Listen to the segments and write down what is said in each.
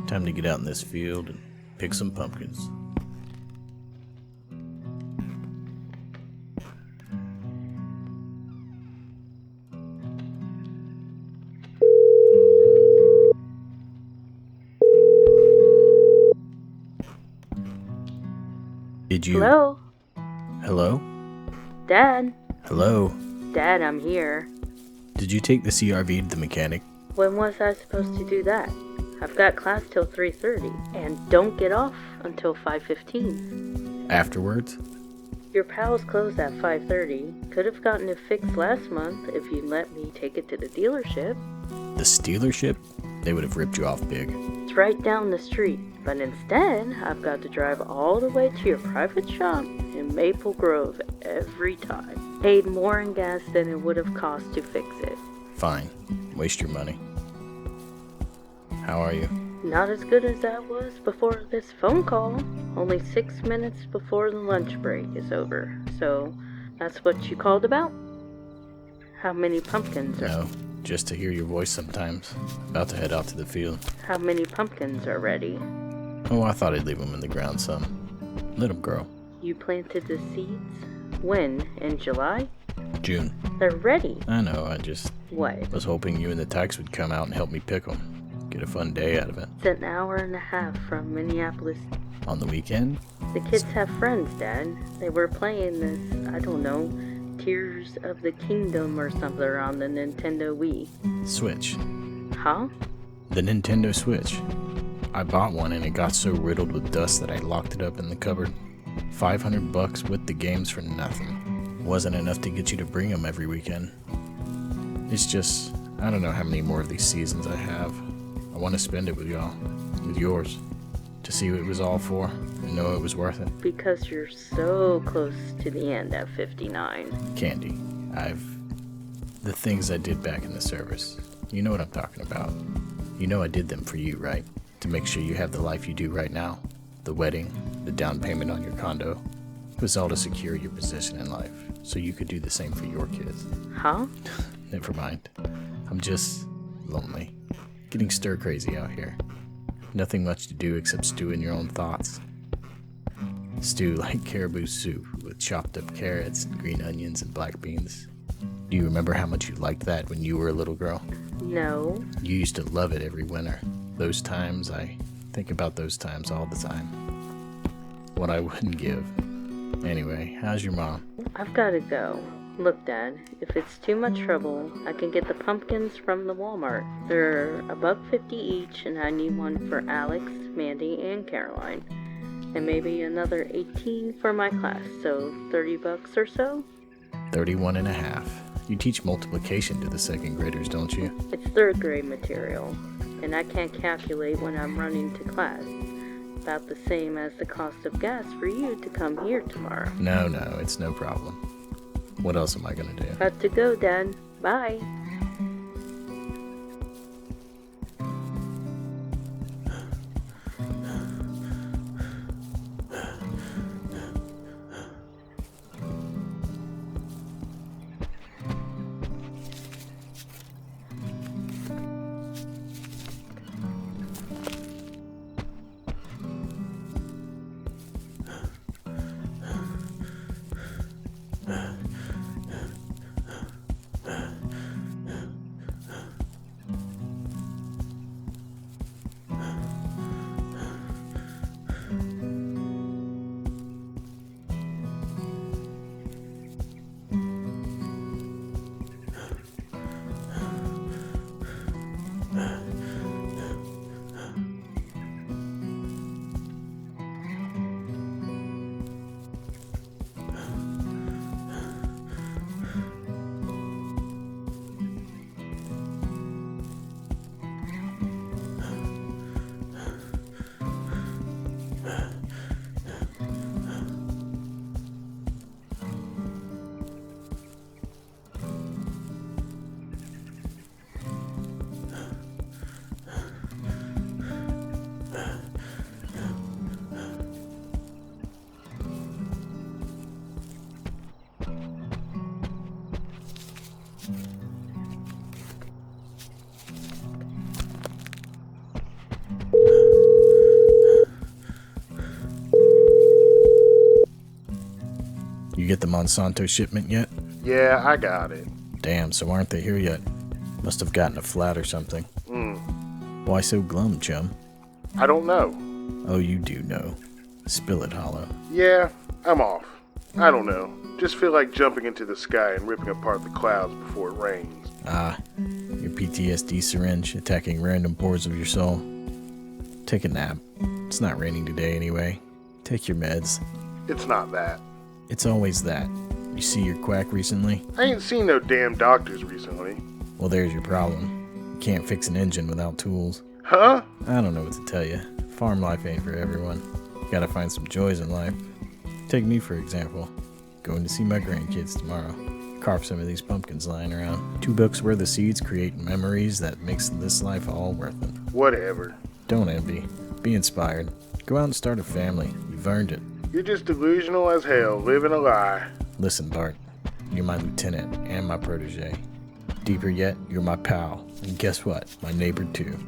Time to get out in this field and pick some pumpkins. Did you... Hello? Hello? Dad? Hello? Dad, I'm here. Did you take the CRV to the mechanic? When was I supposed to do that? I've got class till 3:30, and don't get off until 5:15. Afterwards? Your pals close at 5:30. Could have gotten it fixed last month if you'd let me take it to the dealership. The Stealership? They would have ripped you off big. It's right down the street, but instead, I've got to drive all the way to your private shop in Maple Grove every time. Paid more in gas than it would have cost to fix it. Fine. Waste your money. How are you? Not as good as I was before this phone call. Only 6 minutes before the lunch break is over. So, that's what you called about? How many pumpkins are... No, just to hear your voice sometimes. About to head out to the field. How many pumpkins are ready? Oh, I thought I'd leave them in the ground some. Let them grow. You planted the seeds? When? In July? June. They're ready. I know, I just What? was hoping you and the Tykes would come out and help me pick them. Get a fun day out of it. It's an hour and a half from Minneapolis. On the weekend? The kids have friends, Dad. They were playing this, I don't know, Tears of the Kingdom or something on the Nintendo Wii. Switch. Huh? The Nintendo Switch. I bought one and it got so riddled with dust that I locked it up in the cupboard. $500 with the games for nothing. Wasn't enough to get you to bring them every weekend. It's just, I don't know how many more of these seasons I have. I want to spend it with y'all, with yours, to see what it was all for and know it was worth it. Because you're so close to the end at 59. Candy, the things I did back in the service, you know what I'm talking about. You know I did them for you, right? To make sure you have the life you do right now. The wedding, the down payment on your condo. It was all to secure your position in life, so you could do the same for your kids. Huh? Never mind. I'm just lonely. Getting stir crazy out here. Nothing much to do except stew in your own thoughts. Stew like caribou soup with chopped up carrots and green onions and black beans. Do you remember how much you liked that when you were a little girl? No. You used to love it every winter. Those times, I think about those times all the time. What I wouldn't give. Anyway, how's your mom? I've got to go. Look, Dad, if it's too much trouble, I can get the pumpkins from the Walmart. They're $1.50 each, and I need one for Alex, Mandy, and Caroline. And maybe another 18 for my class, so $30 or so? 31 and a half. You teach multiplication to the second graders, don't you? It's third grade material, and I can't calculate when I'm running to class. About the same as the cost of gas for you to come here tomorrow. No, it's no problem. What else am I gonna do? Got to go, Dad. Bye. You get the Monsanto shipment yet? Yeah, I got it. Damn, so aren't they here yet? Must have gotten a flat or something. Why so glum, chum? I don't know. Oh, you do know. Spill it, Hollow. Yeah, I'm off. I don't know. Just feel like jumping into the sky and ripping apart the clouds before it rains. Ah, your PTSD syringe attacking random pores of your soul. Take a nap. It's not raining today anyway. Take your meds. It's not that. It's always that. You see your quack recently? I ain't seen no damn doctors recently. Well, there's your problem. You can't fix an engine without tools. Huh? I don't know what to tell you. Farm life ain't for everyone. You gotta find some joys in life. Take me, for example. Going to see my grandkids tomorrow. Carve some of these pumpkins lying around. $2 worth of seeds create memories that makes this life all worth it. Whatever. Don't envy. Be inspired. Go out and start a family. You've earned it. You're just delusional as hell, living a lie. Listen, Bart. You're my lieutenant and my protege. Deeper yet, you're my pal. And guess what? My neighbor, too.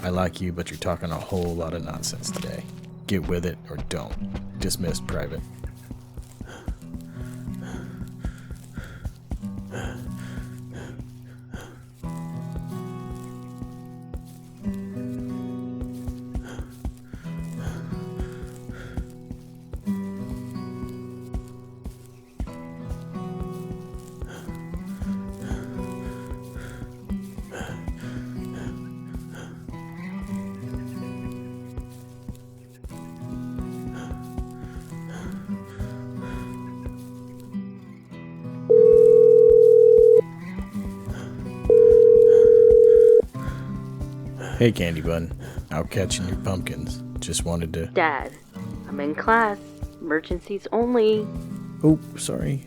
I like you, but you're talking a whole lot of nonsense today. Get with it or don't. Dismissed, Private. Hey, Candy Bun. Out catching your pumpkins. Just wanted to... Dad, I'm in class. Emergencies only. Oh, sorry,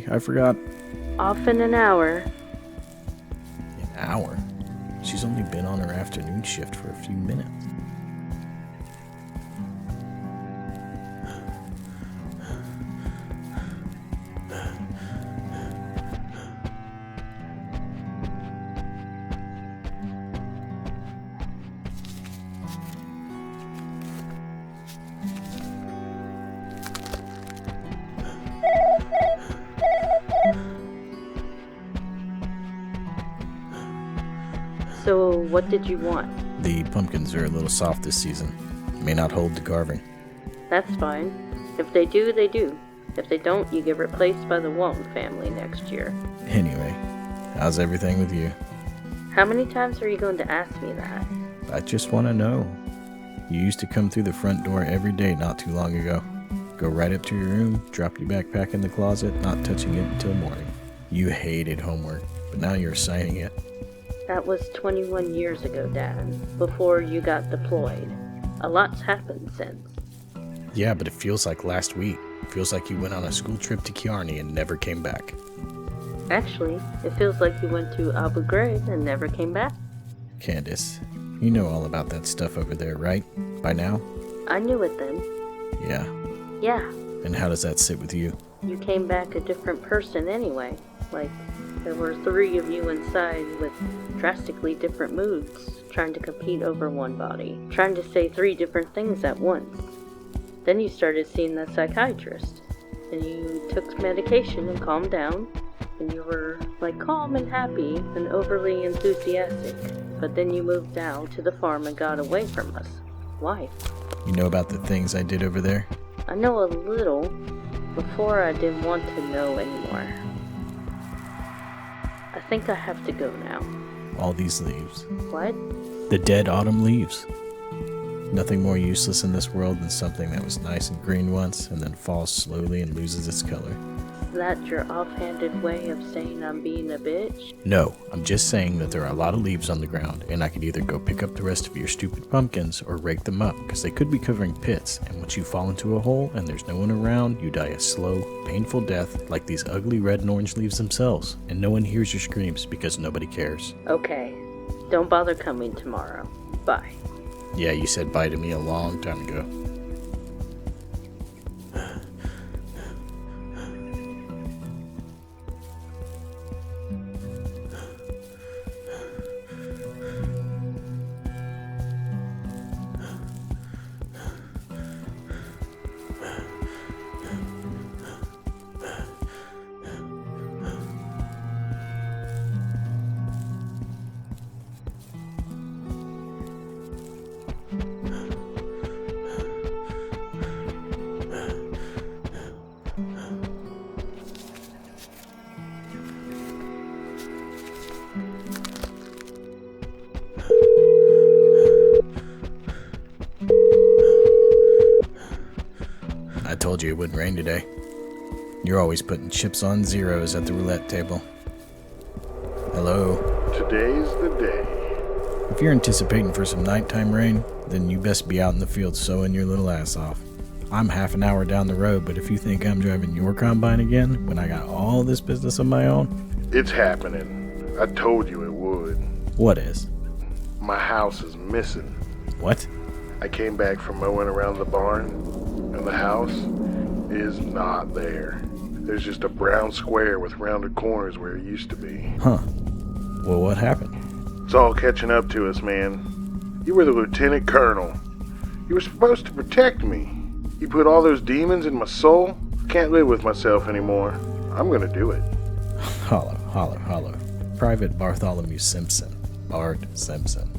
I forgot. Off in an hour. An hour? She's only been on her afternoon shift for a few minutes. So, what did you want? The pumpkins are a little soft this season. May not hold to carving. That's fine. If they do, they do. If they don't, you get replaced by the Walton family next year. Anyway, how's everything with you? How many times are you going to ask me that? I just want to know. You used to come through the front door every day not too long ago. Go right up to your room, drop your backpack in the closet, not touching it until morning. You hated homework, but now you're assigning it. That was 21 years ago, Dad, before you got deployed. A lot's happened since. Yeah, but it feels like last week. It feels like you went on a school trip to Kiarni and never came back. Actually, it feels like you went to Abu Ghraib and never came back. Candace, you know all about that stuff over there, right? By now? I knew it then. Yeah. Yeah. And how does that sit with you? You came back a different person anyway. Like, there were 3 of you inside with drastically different moods, trying to compete over one body, trying to say 3 different things at once. Then you started seeing the psychiatrist, and you took medication and calmed down, and you were, like, calm and happy and overly enthusiastic. But then you moved out to the farm and got away from us. Why? You know about the things I did over there? I know a little. Before I didn't want to know anymore. I think I have to go now. All these leaves. What? The dead autumn leaves. Nothing more useless in this world than something that was nice and green once and then falls slowly and loses its color. Is that your offhanded way of saying I'm being a bitch? No, I'm just saying that there are a lot of leaves on the ground, and I could either go pick up the rest of your stupid pumpkins or rake them up, because they could be covering pits, and once you fall into a hole and there's no one around, you die a slow, painful death like these ugly red and orange leaves themselves, and no one hears your screams because nobody cares. Okay. Don't bother coming tomorrow. Bye. Yeah, you said bye to me a long time ago. told you it wouldn't rain today. You're always putting chips on zeros at the roulette table. Hello? Today's the day. If you're anticipating for some nighttime rain, then you best be out in the field sowing your little ass off. I'm half an hour down the road, but if you think I'm driving your combine again when I got all this business of my own... It's happening. I told you it would. What is? My house is missing. What? I came back from mowing around the barn, and the house is not there. There's just a brown square with rounded corners where it used to be. Huh. Well, what happened? It's all catching up to us, man. You were the lieutenant colonel. You were supposed to protect me. You put all those demons in my soul. I can't live with myself anymore. I'm gonna do it. Hollow. Private Bartholomew Simpson. Bart Simpson.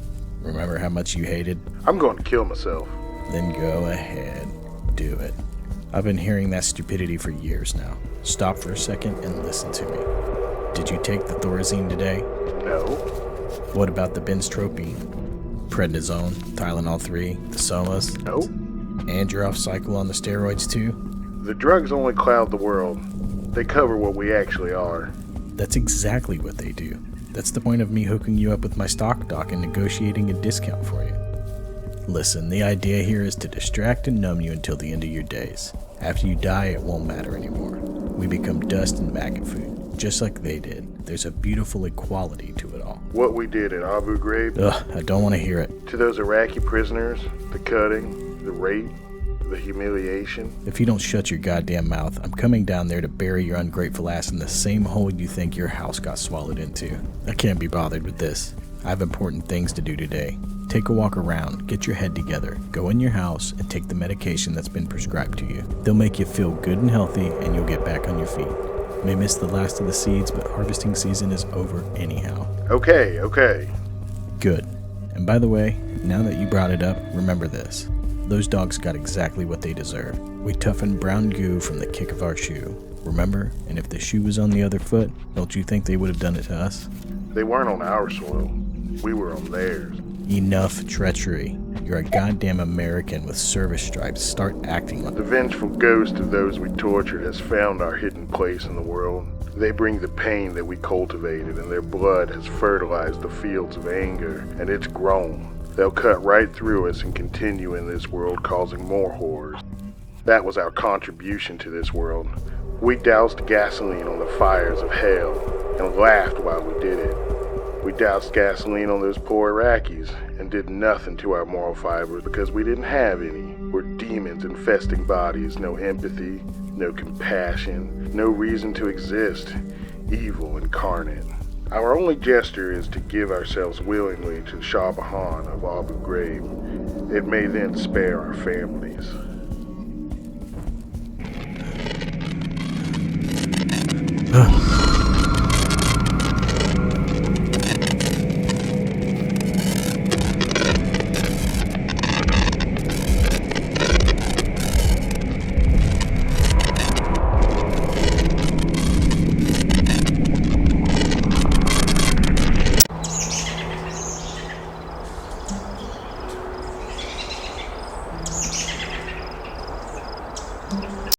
Remember how much you hated? I'm going to kill myself. Then go ahead. Do it. I've been hearing that stupidity for years now. Stop for a second and listen to me. Did you take the Thorazine today? No. What about the benztropine, prednisone, Tylenol 3, the somas? No. And you're off cycle on the steroids too? The drugs only cloud the world. They cover what we actually are. That's exactly what they do. That's the point of me hooking you up with my stock doc and negotiating a discount for you. Listen, the idea here is to distract and numb you until the end of your days. After you die, it won't matter anymore. We become dust and maggot food, just like they did. There's a beautiful equality to it all. What we did at Abu Ghraib. Ugh, I don't want to hear it. To those Iraqi prisoners, the cutting, the rape, the humiliation. If you don't shut your goddamn mouth, I'm coming down there to bury your ungrateful ass in the same hole you think your house got swallowed into. I can't be bothered with this. I have important things to do today. Take a walk around, get your head together, go in your house, and take the medication that's been prescribed to you. They'll make you feel good and healthy, and you'll get back on your feet. May miss the last of the seeds, but harvesting season is over anyhow. Okay. Good. And by the way, now that you brought it up, remember this. Those dogs got exactly what they deserve. We toughened brown goo from the kick of our shoe. Remember? And if the shoe was on the other foot, don't you think they would have done it to us? They weren't on our soil. We were on theirs. Enough treachery. You're a goddamn American with service stripes. Start acting like... The vengeful ghost of those we tortured has found our hidden place in the world. They bring the pain that we cultivated, and their blood has fertilized the fields of anger, and it's grown. They'll cut right through us and continue in this world, causing more horrors. That was our contribution to this world. We doused gasoline on the fires of hell and laughed while we did it. We doused gasoline on those poor Iraqis and did nothing to our moral fibers because we didn't have any. We're demons infesting bodies, no empathy, no compassion, no reason to exist, evil incarnate. Our only gesture is to give ourselves willingly to Shah Jahan of Abu Ghraib. It may then spare our families.